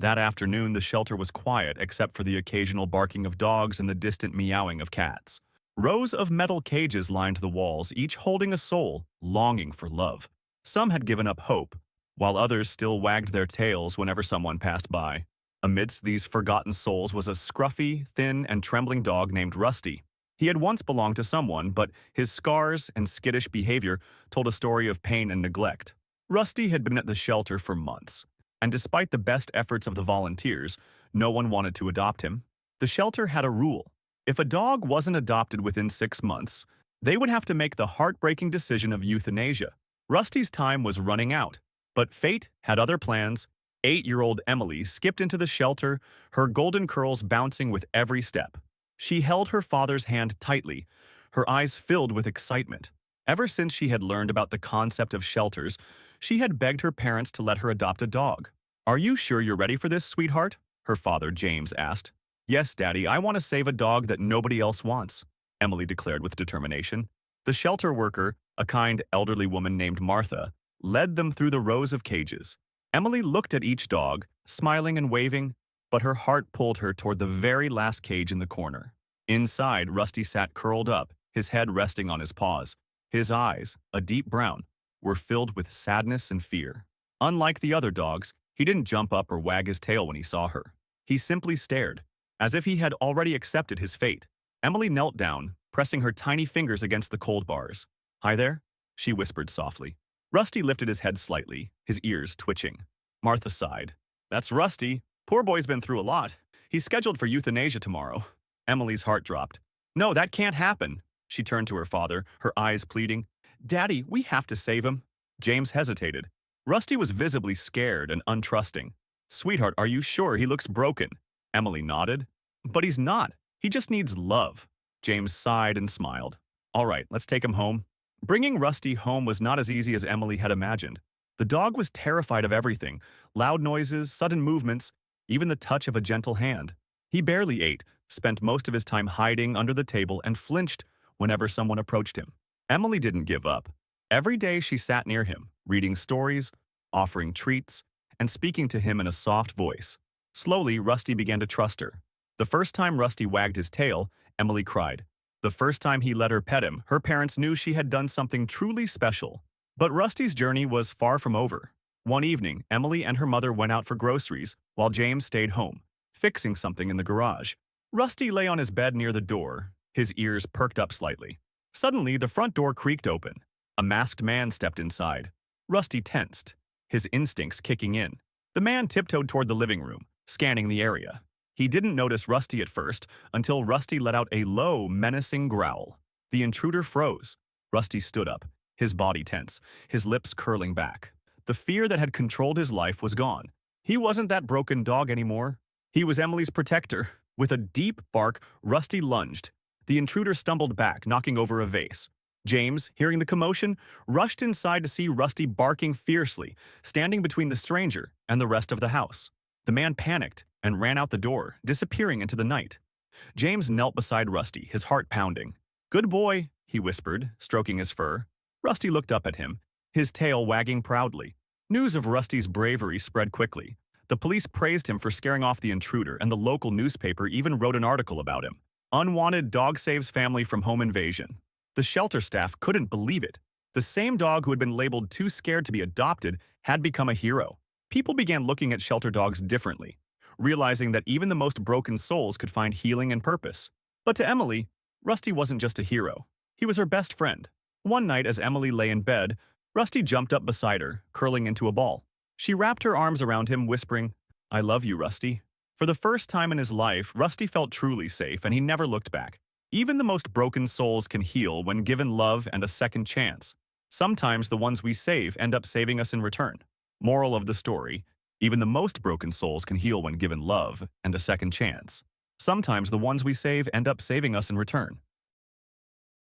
That afternoon, the shelter was quiet except for the occasional barking of dogs and the distant meowing of cats. Rows of metal cages lined the walls, each holding a soul, longing for love. Some had given up hope, while others still wagged their tails whenever someone passed by. Amidst these forgotten souls was a scruffy, thin, and trembling dog named Rusty. He had once belonged to someone, but his scars and skittish behavior told a story of pain and neglect. Rusty had been at the shelter for months, and despite the best efforts of the volunteers, no one wanted to adopt him. The shelter had a rule. If a dog wasn't adopted within 6 months, they would have to make the heartbreaking decision of euthanasia. Rusty's time was running out, but fate had other plans. 8-year-old Emily skipped into the shelter, her golden curls bouncing with every step. She held her father's hand tightly, her eyes filled with excitement. Ever since she had learned about the concept of shelters, she had begged her parents to let her adopt a dog. "Are you sure you're ready for this, sweetheart?" her father, James, asked. "Yes, Daddy, I want to save a dog that nobody else wants," Emily declared with determination. The shelter worker, a kind elderly woman named Martha, led them through the rows of cages. Emily looked at each dog, smiling and waving, but her heart pulled her toward the very last cage in the corner. Inside, Rusty sat curled up, his head resting on his paws. His eyes, a deep brown, were filled with sadness and fear. Unlike the other dogs, he didn't jump up or wag his tail when he saw her. He simply stared, as if he had already accepted his fate. Emily knelt down, pressing her tiny fingers against the cold bars. "Hi there," she whispered softly. Rusty lifted his head slightly, his ears twitching. Martha sighed. "That's Rusty. Poor boy's been through a lot. He's scheduled for euthanasia tomorrow." Emily's heart dropped. "No, that can't happen." She turned to her father, her eyes pleading. "Daddy, we have to save him." James hesitated. Rusty was visibly scared and untrusting. "Sweetheart, are you sure? He looks broken." Emily nodded. "But he's not. He just needs love." James sighed and smiled. "All right, let's take him home." Bringing Rusty home was not as easy as Emily had imagined. The dog was terrified of everything: loud noises, sudden movements, even the touch of a gentle hand. He barely ate, spent most of his time hiding under the table, and flinched whenever someone approached him. Emily didn't give up. Every day she sat near him, reading stories, offering treats, and speaking to him in a soft voice. Slowly, Rusty began to trust her. The first time Rusty wagged his tail, Emily cried. The first time he let her pet him, her parents knew she had done something truly special. But Rusty's journey was far from over. One evening, Emily and her mother went out for groceries, while James stayed home, fixing something in the garage. Rusty lay on his bed near the door, his ears perked up slightly. Suddenly, the front door creaked open. A masked man stepped inside. Rusty tensed, his instincts kicking in. The man tiptoed toward the living room, scanning the area. He didn't notice Rusty at first, until Rusty let out a low, menacing growl. The intruder froze. Rusty stood up, his body tense, his lips curling back. The fear that had controlled his life was gone. He wasn't that broken dog anymore. He was Emily's protector. With a deep bark, Rusty lunged. The intruder stumbled back, knocking over a vase. James, hearing the commotion, rushed inside to see Rusty barking fiercely, standing between the stranger and the rest of the house. The man panicked and ran out the door, disappearing into the night. James knelt beside Rusty, his heart pounding. "Good boy," he whispered, stroking his fur. Rusty looked up at him, his tail wagging proudly. News of Rusty's bravery spread quickly. The police praised him for scaring off the intruder, and the local newspaper even wrote an article about him. "Unwanted dog saves family from home invasion." The shelter staff couldn't believe it. The same dog who had been labeled too scared to be adopted had become a hero. People began looking at shelter dogs differently, realizing that even the most broken souls could find healing and purpose. But to Emily, Rusty wasn't just a hero. He was her best friend. One night, as Emily lay in bed, Rusty jumped up beside her, curling into a ball. She wrapped her arms around him, whispering, "I love you, Rusty." For the first time in his life, Rusty felt truly safe, and he never looked back. Even the most broken souls can heal when given love and a second chance. Sometimes the ones we save end up saving us in return. Moral of the story: even the most broken souls can heal when given love and a second chance. Sometimes the ones we save end up saving us in return.